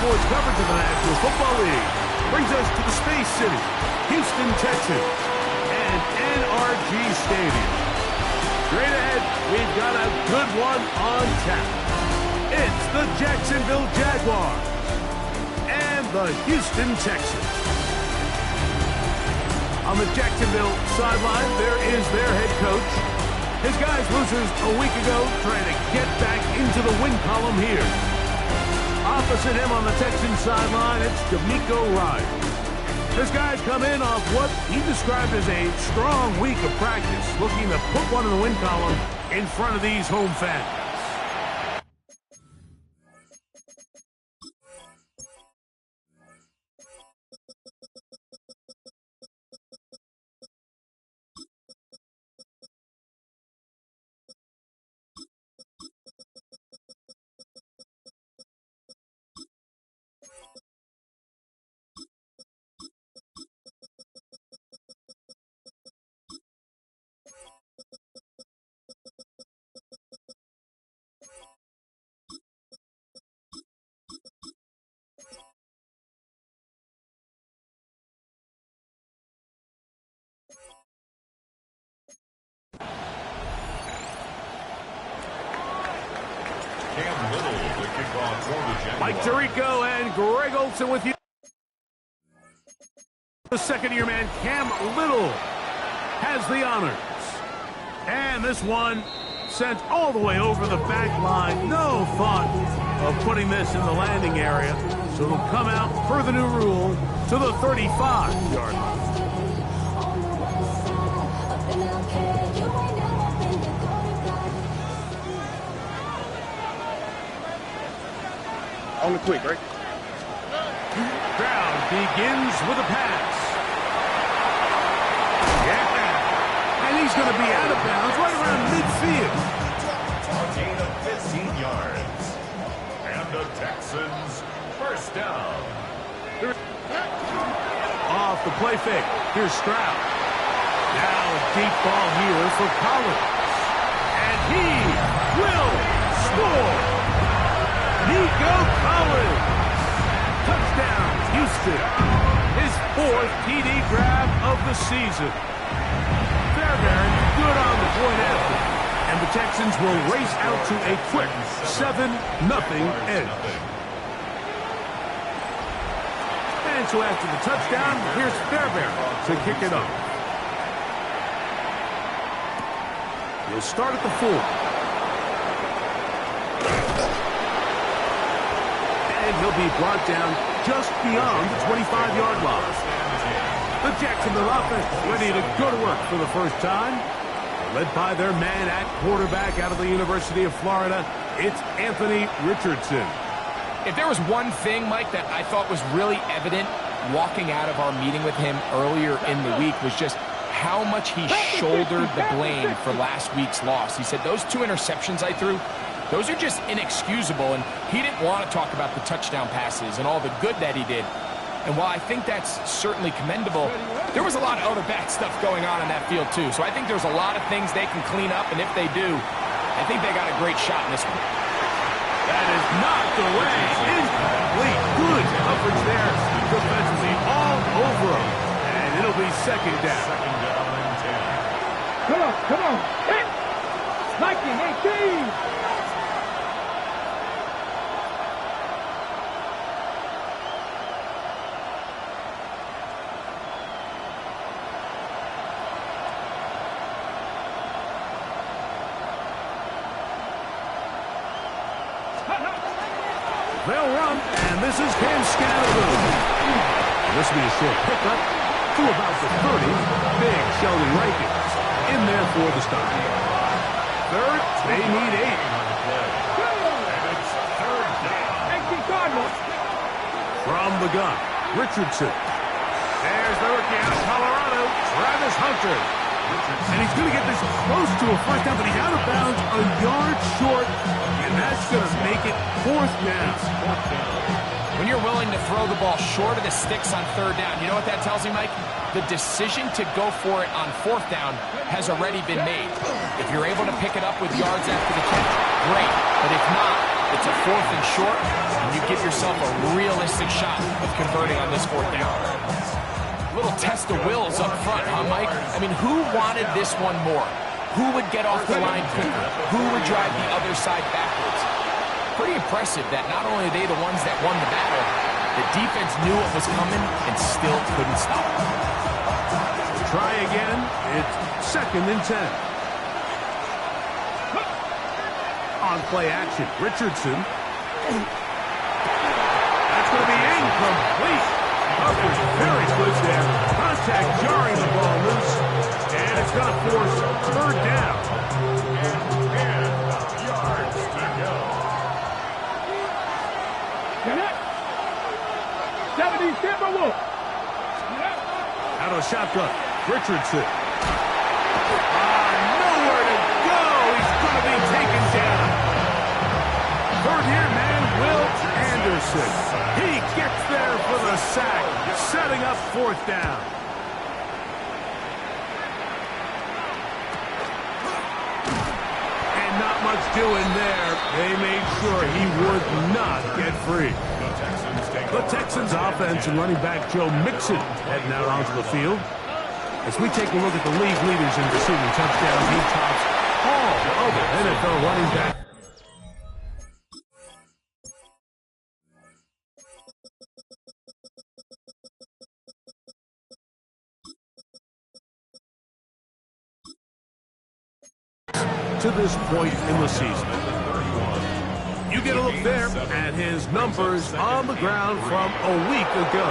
sports coverage of the National Football League brings us to the Space City, Houston, Texas, and NRG Stadium. Straight ahead, we've got a good one on tap. It's the Jacksonville Jaguars and the Houston Texans. On the Jacksonville sideline, there is their head coach. His guys losers a week ago trying to get back into the win column here. Opposite him on the Texans sideline, it's D'Amico Ryan. His guys come in off what he described as a strong week of practice, looking to put one in the win column in front of these home fans. Mike Tirico and Greg Olson with you. The second-year man, Cam Little, has the honors. And this one sent all the way over the back line. No thought of putting this in the landing area. So it'll come out, per the new rule, to the 35-yard line. On the quick, right? Crowd begins with a pass. Yeah. And he's going to be out of bounds right around midfield. A gain of 15 yards. And the Texans first down. Off the play fake. Here's Stroud. Now a deep ball here for Collins. And he will score. Nico Collins. Touchdown, Houston. His fourth TD grab of the season. Fairbairn good on the point after. And the Texans will race out to a quick 7-0 edge. And so after the touchdown, here's Fairbairn to kick it off. He'll start at the 4. And he'll be brought down just beyond the 25-yard line. The Jacksonville offense ready to go to work for the first time. Led by their man at quarterback out of the University of Florida, it's Anthony Richardson. If there was one thing, Mike, that I thought was really evident walking out of our meeting with him earlier in the week was just how much he shouldered the blame for last week's loss. He said, those 2 interceptions I threw, those are just inexcusable, and he didn't want to talk about the touchdown passes and all the good that he did. And while I think that's certainly commendable, there was a lot of other bad stuff going on in that field, too. So I think there's a lot of things they can clean up, and if they do, I think they got a great shot in this one. That is knocked away. Incomplete. Good coverage there. Defensively all over him. And it'll be second down. Second down and 10. Come on. Hit. Spiking 18. They'll run, and this is Cam Scattergood. This will be a short pickup to about the 30. Big Sheldon Rankins in there for the stop. Third, they need 8. And it's third down. From the gun, Richardson. There's the rookie out of Colorado, Travis Hunter. And he's going to get this close to a first down, but he's out of bounds a yard short, and that's going to make it fourth down. When you're willing to throw the ball short of the sticks on third down, you know what that tells me, Mike? The decision to go for it on fourth down has already been made. If you're able to pick it up with yards after the catch, great. But if not, It's a 4th and short, and you give yourself a realistic shot of converting on this 4th down. Little test of wills up front, huh, Mike? I mean, who wanted this one more? Who would get off the line quicker? Who would drive the other side backwards? Pretty impressive that not only are they the ones that won the battle, the defense knew it was coming and still couldn't stop it. Try again. It's 2nd and 10. On play action, Richardson. That's going to be incomplete. Coverage very good there. Contact jarring the ball loose. And it's going to force 3rd down. And 10 yards to go. 77 Wolf. Out of the shotgun, Richardson. Nowhere to go. He's going to be taken down. 3rd-year man, Will Anderson. He gets there for the sack, setting up 4th down. And not much doing there. They made sure he would not get free. The Texans offense and running back Joe Mixon heading out onto the field. As we take a look at the league leaders in receiving touchdowns, he tops all other NFL running backs. To this point in the season. You get a look there at his numbers on the ground from a week ago.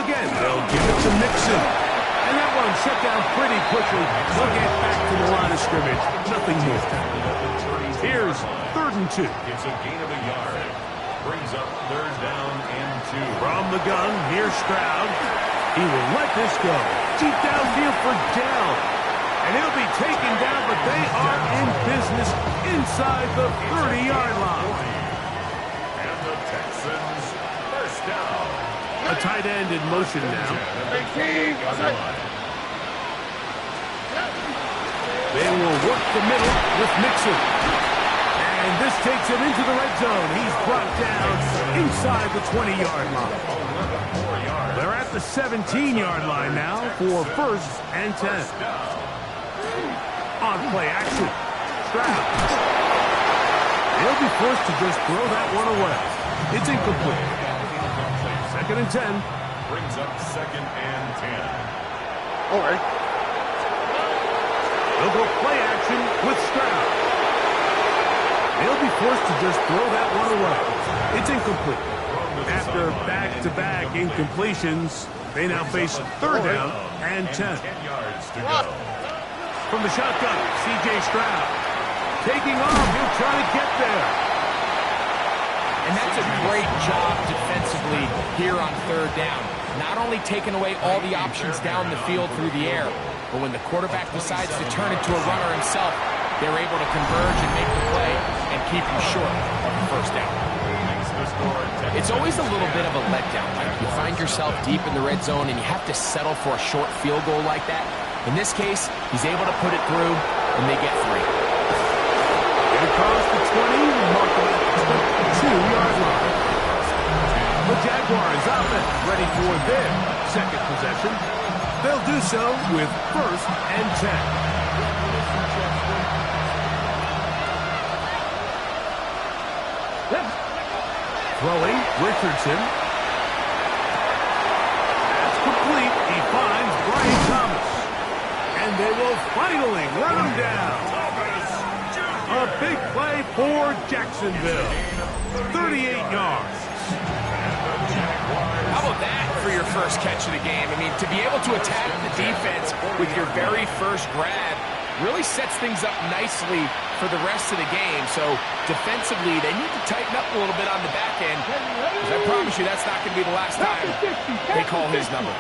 Again, they'll give it to Mixon. And that one shut down pretty quickly. They'll get back to the line of scrimmage. Nothing more. Here's 3rd and 2. It's a gain of a yard. Brings up 3rd down and 2. From the gun, here's Stroud. He will let this go. Deep downfield for down. And he'll be taken down, but they are in business inside the 30-yard line. And the Texans 1st down. A tight end in motion now. They will work the middle with Mixon. And this takes him into the red zone. He's brought down inside the 20-yard line. They're at the 17-yard line now for 1st and 10. On play action, Stroud. He'll be forced to just throw that one away. It's incomplete. 2nd and 10. Brings up 2nd and 10. All right. They'll go play action with Stroud. He'll be forced to just throw that one away. It's incomplete. After back-to-back incompletions, they now face 3rd down and 10. 10 yards to go. From the shotgun, C.J. Stroud. Taking off, he'll try to get there. And that's a great job defensively here on 3rd down. Not only taking away all the options down the field through the air, but when the quarterback decides to turn into a runner himself, they're able to converge and make the play and keep him short of the 1st down. It's always a little bit of a letdown. Like you find yourself deep in the red zone and you have to settle for a short field goal like that. In this case, he's able to put it through, and they get 3. Get across the 20, mark him at the 2-yard line. The Jaguars offense ready for their 2nd possession. They'll do so with 1st and 10. Throwing, Richardson. That's complete. He finds Brian Thomas. And they will finally run him down. A big play for Jacksonville. 38 yards. How about that for your first catch of the game? I mean, to be able to attack the defense with your very first grab really sets things up nicely for the rest of the game. So defensively, they need to tighten up a little bit on the back end, because I promise you that's not going to be the last time they call his number.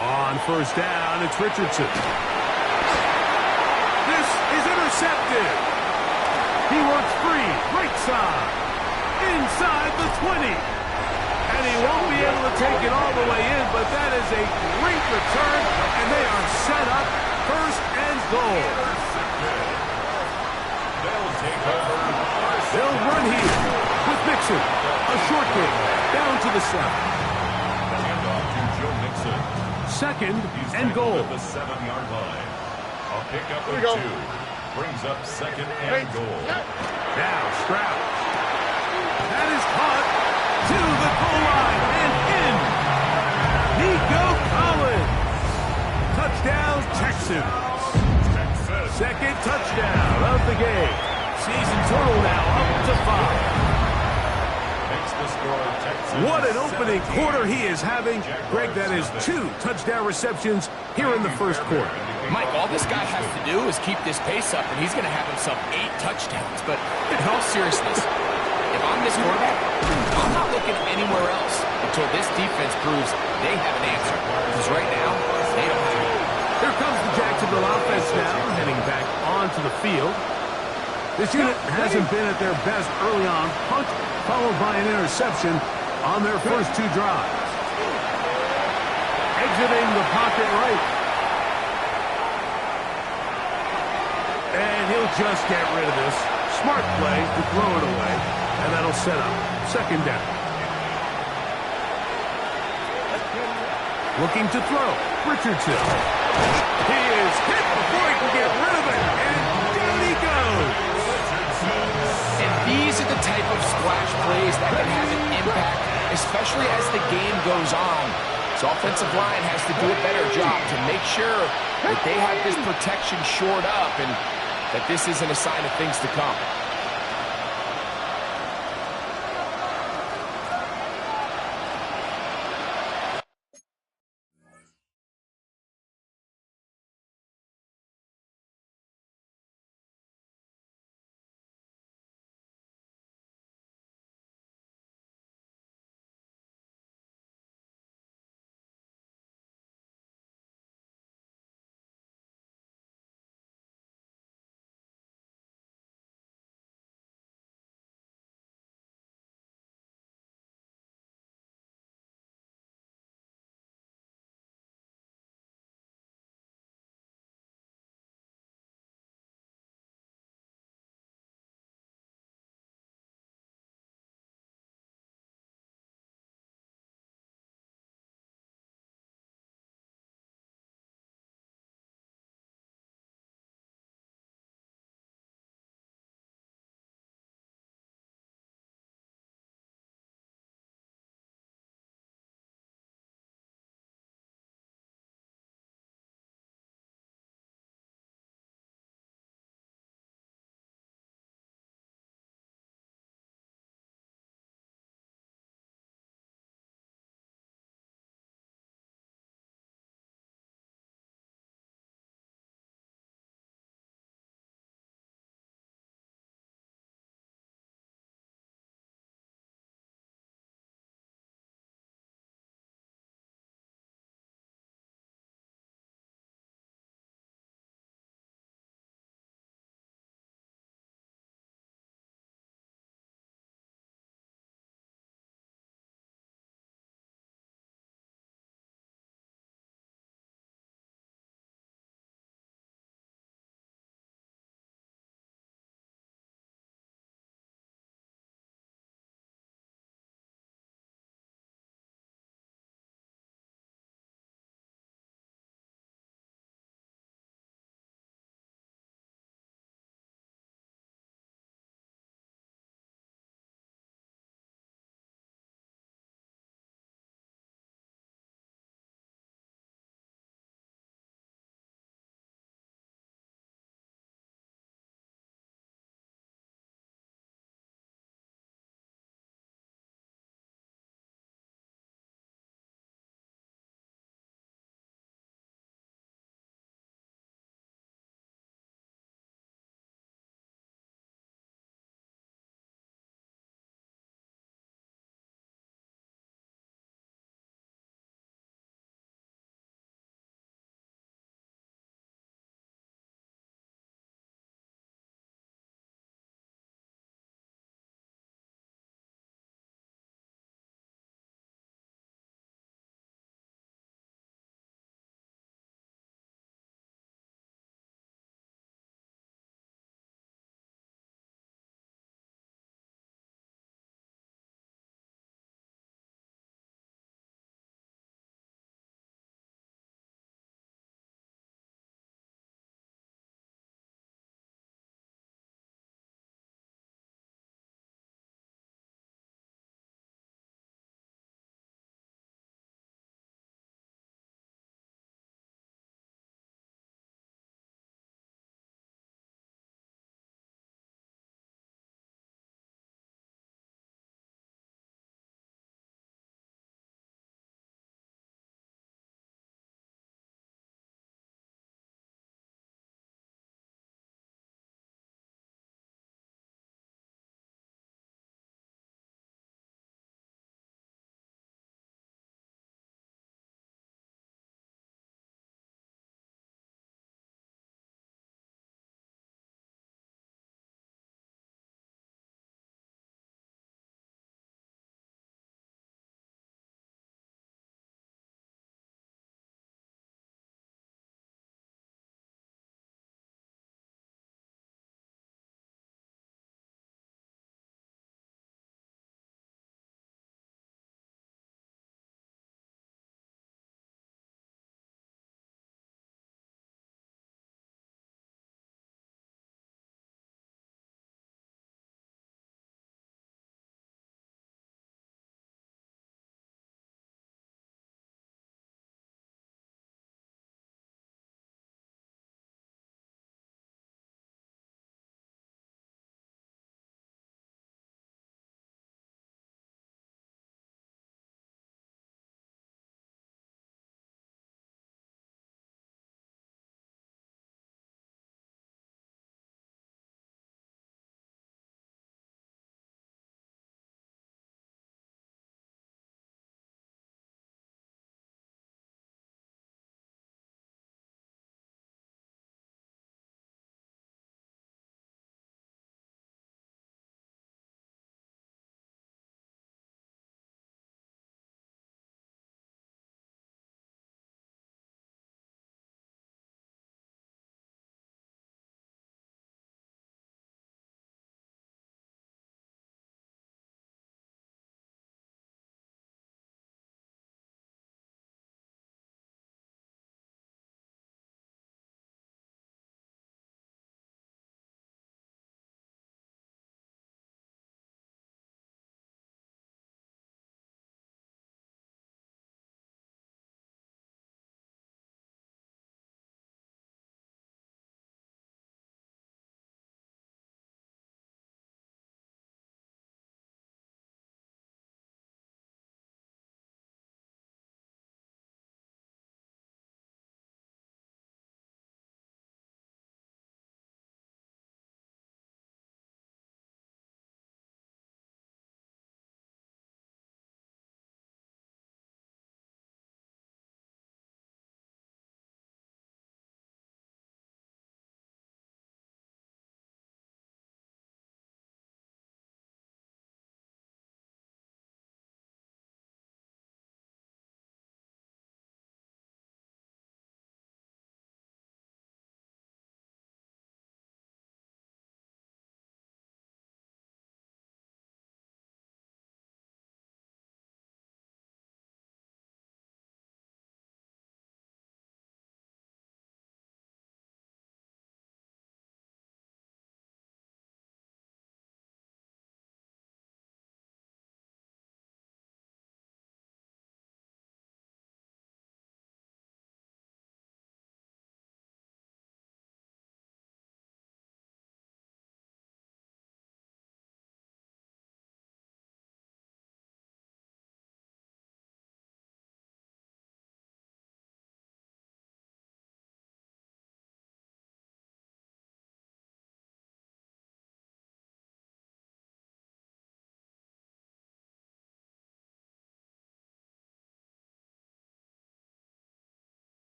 On 1st down, it's Richardson. This is intercepted. He works free, right side, inside the 20. And he won't be able to take it all the way in, but that is a great return, and they are set up 1st and goal. They'll run here with Mixon. A short kick down to the 7. Handoff to Joe Mixon. Second He's and tackled goal. at the 7-yard line. A pickup of 2 brings up second and goal. Now Stroud. That is caught to the goal line and in. Nico Collins. Touchdown Texans. Texas. Second touchdown of the game. Season total now up to 5. Makes the score Texans. What an opening 17. quarter he is having. Greg, that is 2 touchdown receptions here in the first quarter. Mike, all this guy has to do is keep this pace up, and he's going to have himself 8 touchdowns. But in all seriousness, if I'm this quarterback, I'm not looking anywhere else until this defense proves they have an answer. Because right now, they don't have it. Here comes the Jacksonville offense now, heading back onto the field. This unit hasn't been at their best early on. Punt followed by an interception on their first 2 drives. Exiting the pocket right. And he'll just get rid of this. Smart play to throw it away. And that'll set up second down. Looking to throw. Richardson. He is hit before he can get rid of it. And down he goes. And these are the type of splash plays that can have an impact, especially as the game goes on. So offensive line has to do a better job to make sure that they have this protection shored up and that this isn't a sign of things to come.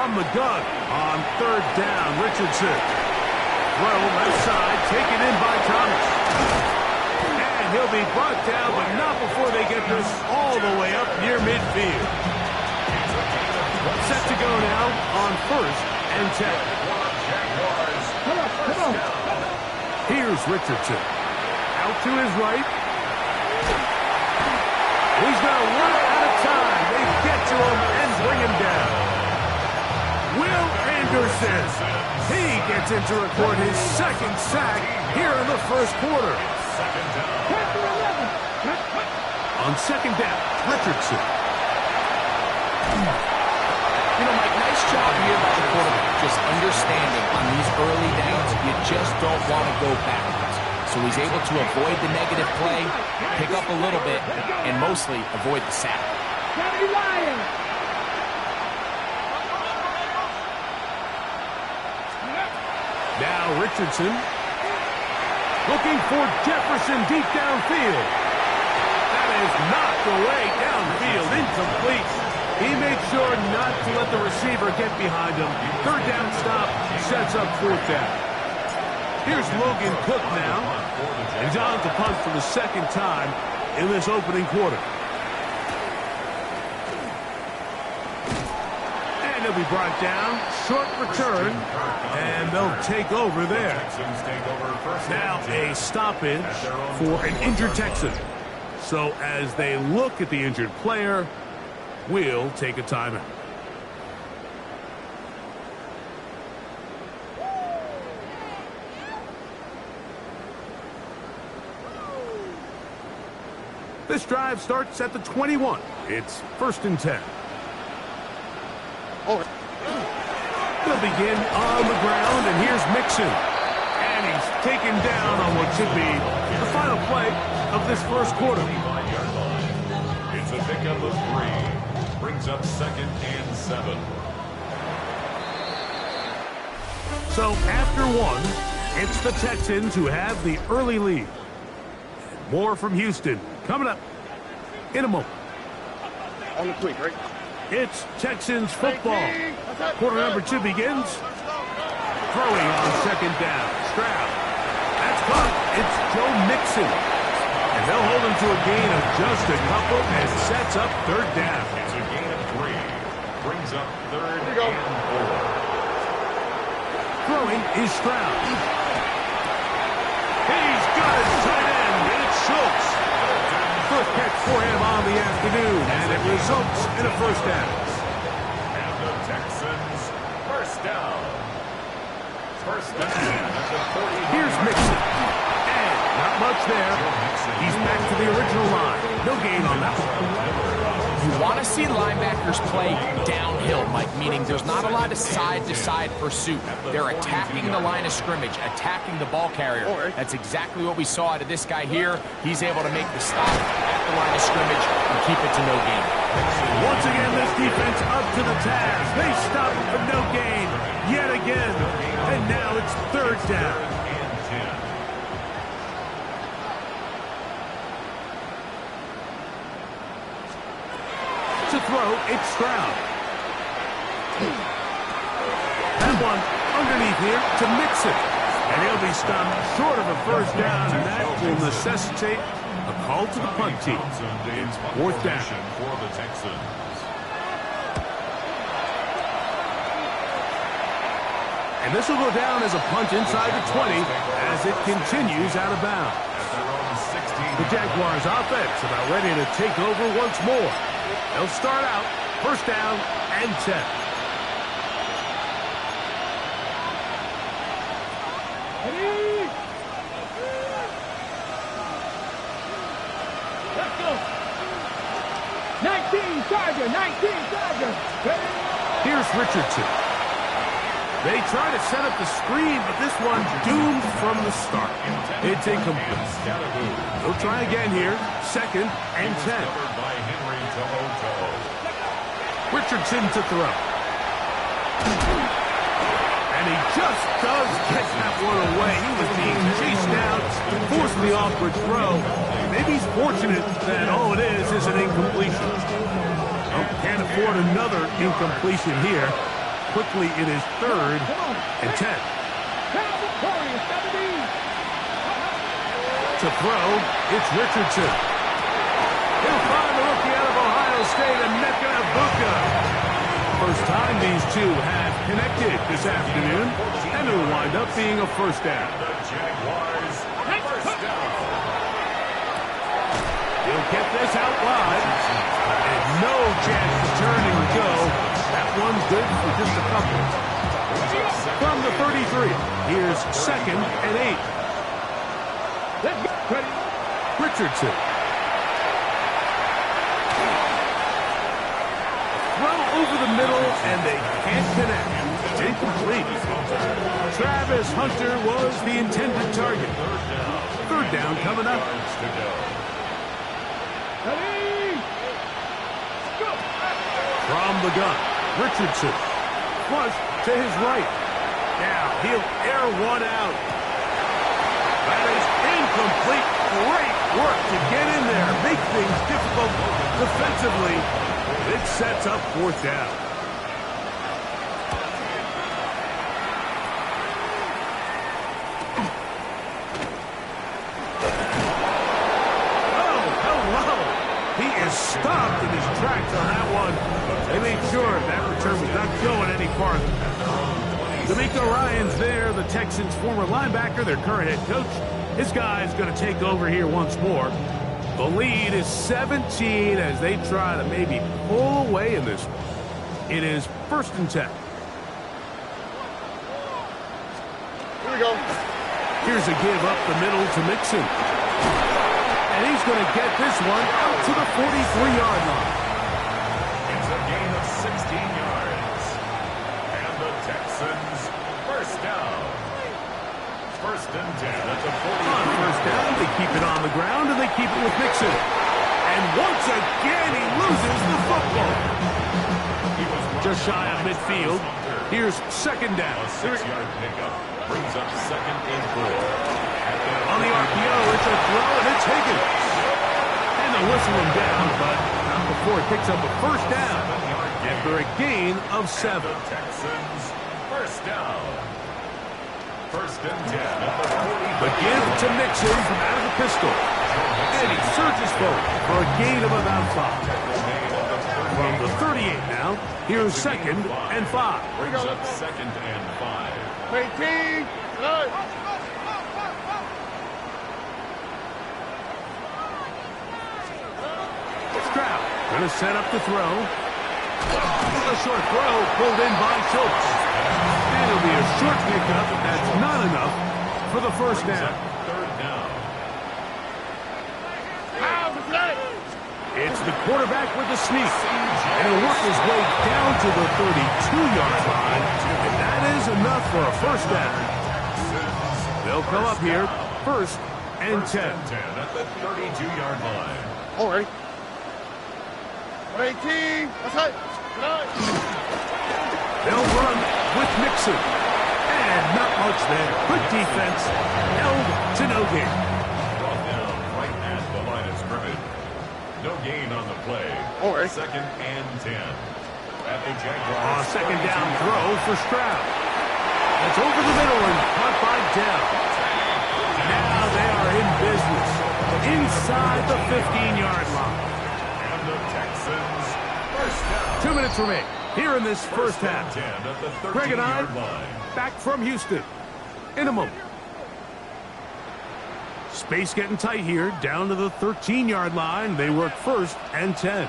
from the gun on third down. Richardson. Throw left side, taken in by Thomas. And he'll be brought down, but not before they get this all the way up near midfield. Set to go now on first and 10. Jaguars. Come on. Here's Richardson. Out to his right. He's going to run out of time. They get to him and bring him down. Will Anderson. He gets in to record his second sack here in the first quarter. On second down, Richardson. You know, Mike, nice job here by the quarterback, just understanding on these early downs, you just don't want to go backwards. So he's able to avoid the negative play, pick up a little bit, and mostly avoid the sack. Now Richardson looking for Jefferson deep downfield. That is knocked away downfield, incomplete. He made sure not to let the receiver get behind him. Third down stop sets up fourth down. Here's Logan Cook now. And he's on to punt for the second time in this opening quarter. And he'll be brought down. Short return. And they'll take over there. Now a stoppage for an injured Texan. So as they look at the injured player, we'll take a timeout. This drive starts at the 21. It's first and 10. They'll begin on the ground, and here's Mixon. And he's taken down on what should be the final play of this first quarter. It's a pickup of 3. Brings up second and 7. So after one, it's the Texans who have the early lead. More from Houston coming up in a moment. On the quick, right? It's Texans football. Quarter number 2 begins. Throwing on second down. Stroud. That's caught. It's Joe Mixon. And they'll hold him to a gain of just a couple and sets up third down. It's a gain of 3. Brings up third and 4. Throwing is Stroud. He's got his tight end, and it's Schultz. First catch for him on the afternoon, and it results in a first down. And the Texans first down. First down at the 40. Here's Mixon. And not much there. He's back to the original line. No gain on that one. You want to see linebackers play downhill, Mike, meaning there's not a lot of side-to-side pursuit. They're attacking the line of scrimmage, attacking the ball carrier. That's exactly what we saw out of this guy here. He's able to make the stop at the line of scrimmage and keep it to no gain. Once again, this defense up to the task. They stop it for no gain yet again. And now it's third down. To throw, it's Stroud. That one underneath here to Mixon. And he'll be stopped short of a first down, and that will necessitate a call to the punt team. It's fourth down. For the Texans. And this will go down as a punt inside the 20 as it continues out of bounds. The Jaguars offense about ready to take over once more. They'll start out first down and 10. Let's go. 19 Charger. Here's Richardson. They try to set up the screen, but this one doomed from the start. It's incomplete. They'll try again here. Second and 10. Richardson to throw. And he just does get that one away. He was being chased down, forced the awkward throw. Maybe he's fortunate that all it is an incompletion. Well, can't afford another incompletion here. quickly it is 3rd and 10. To throw, it's Richardson. He'll find the rookie out of Ohio State, Emeka Egbuka. First time these two have connected this afternoon, and it'll wind up being a first down. The Jaguars, first down. He'll get this out wide, and no chance to turn and go. That one's good for just a couple. From the 33, here's 2nd and 8. Richardson. Throw over the middle, and they can't connect. Incomplete. Travis Hunter was the intended target. 3rd down coming up. From the gun, Richardson. Flush to his right. Now he'll air one out. That is incomplete. Great work to get in there. Make things difficult defensively. It sets up 4th down. Oh, hello. He is stopped in his tracks on that one. They made sure that return was not going any farther. D'Amico Ryan's there, the Texans' former linebacker, their current head coach. His guy's going to take over here once more. The lead is 17 as they try to maybe pull away in this one. It is 1st and 10. Here we go. Here's a give up the middle to Mixon. And he's going to get this one out to the 43-yard line. It's a gain of 16 yards. And the Texans, first down. 1st and 10 at the 40. On 1st down, they keep it on the ground, and they keep it with Mixon. And once again, he loses the football. Just shy of midfield. Here's 2nd down. A 6-yard pickup brings up 2nd and 4. On the RPO, it's a throw, and it's Higgins. And they'll whistle him down, but not before he picks up a 1st down after a gain of 7. Texans, first down. 1st and 10 at the 40. The give to Mixon from out of the pistol. And he surges forward for a gain of about 5. From the 38 now, here's 2nd and 5. Brings up 2nd and 5. 18. Good. Stroud going to set up the throw. A short throw pulled in by Schultz. And it'll be a short pickup. That's not enough for the 1st down. 3rd down. It's the quarterback with the sneak. And he'll work his way down to the 32-yard line. And that is enough for a 1st down. They'll come up here, 1st and 10. 10 at the 32-yard line. All right. 18. That's it. They'll run with Mixon. And not much there. Good defense. Held to no gain. Brought down right at the line of scrimmage. No gain on the play. All right. 2nd and 10. At the Jaguars. 2nd down throw for Stroud. That's over the middle and caught by Dell. Now they are in business. Inside the 15-yard line. And the Texans, first down. 2 minutes remain here in this first half. 10 at the Greg and I 13-yard line. back from Houston in a moment. Space getting tight here, down to the 13-yard line. They work 1st and 10.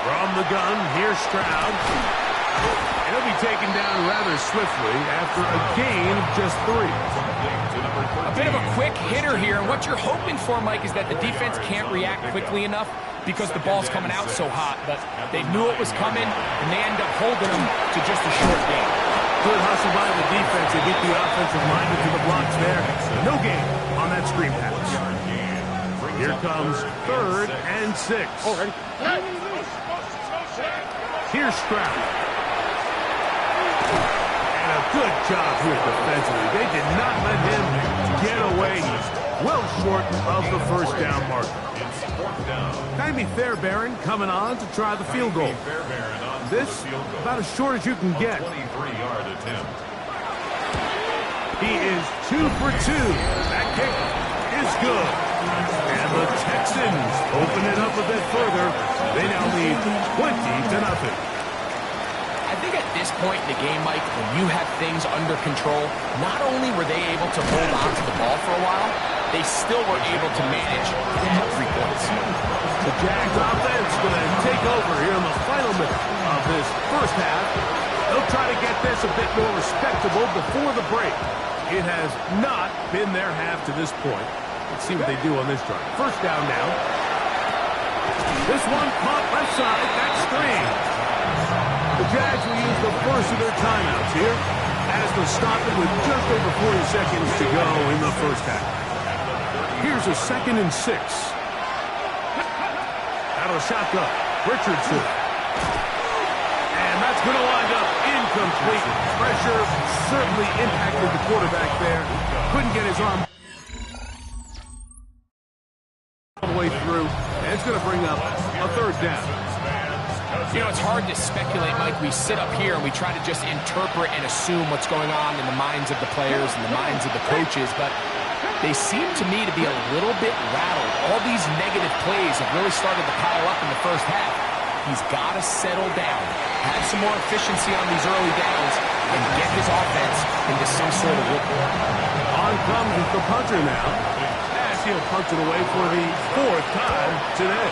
From the gun, here's Stroud. And he'll be taken down rather swiftly after a gain of just 3. A bit of a quick hitter here, and what you're hoping for, Mike, is that the defense can't react quickly enough because the ball's coming out so hot. But they knew it was coming, and they end up holding them to just a short gain. Good hustle by the defense to get the offensive lineman to the blocks there. No gain on that screen pass. Here comes 3rd and 6. All right. Here's Stroud. And a good job here defensively. They did not let him get away. He's well short of the first down marker. It's fourth down. Jaime Fairbairn coming on to try the field goal. Fairbairn on This, field goal. about as short as you can get. 23-yard attempt. He is 2 for 2. That kick is good. And the Texans open it up a bit further. They now lead 20-0. I think at this point in the game, Mike, when you have things under control, not only were they able to hold on to the ball for a while, they still were able to manage to get 3 points. The Jags offense going to take over here in the final minute of this first half. They'll try to get this a bit more respectable before the break. It has not been their half to this point. Let's see what they do on this drive. First down now. This one caught left side, back screen. The Jags will use the first of their timeouts here as to stop it with just over 40 seconds to go in the first half. Here's a 2nd and 6. Out of the shotgun, Richardson. And that's going to wind up incomplete. Pressure certainly impacted the quarterback there. Couldn't get his arm all the way through. And it's going to bring up a 3rd down. You know, it's hard to speculate, Mike. We sit up here and we try to just interpret and assume what's going on in the minds of the players and the minds of the coaches, but they seem to me to be a little bit rattled. All these negative plays have really started to pile up in the first half. He's got to settle down, have some more efficiency on these early downs, and get his offense into some sort of rhythm. On comes the punter now, as he'll punch it away for the 4th time today.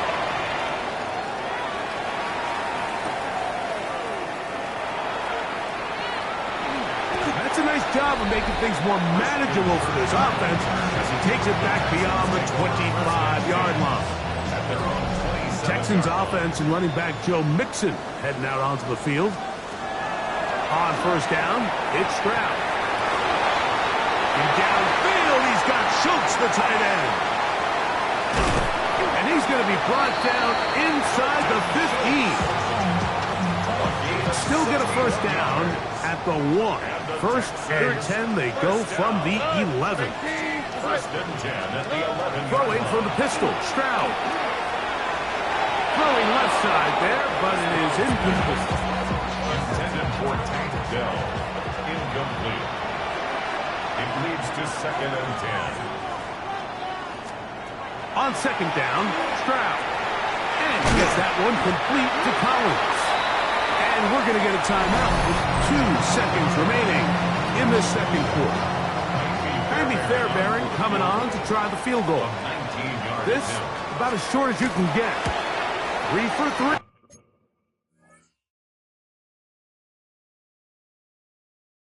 That's a nice job of making things more manageable for this offense as he takes it back beyond the 25-yard line. Texans offense and running back Joe Mixon heading out onto the field. On first down, it's Stroud. And downfield, he's got Schultz, the tight end. And he's going to be brought down inside the 15. Still get a first down at the 1. First and 10, they go from the 11. First and 10 at the 11. Throwing from the pistol, Stroud. Throwing left side there, but it is incomplete. Intended for Tank Dell. Incomplete. It leads to 2nd and 10. On 2nd down, Stroud. And he gets that one complete to Collins. And we're going to get a timeout with 2 seconds remaining in the 2nd quarter. Jaime Fairbairn coming on to try the field goal. This, about as short as you can get. 3 for 3.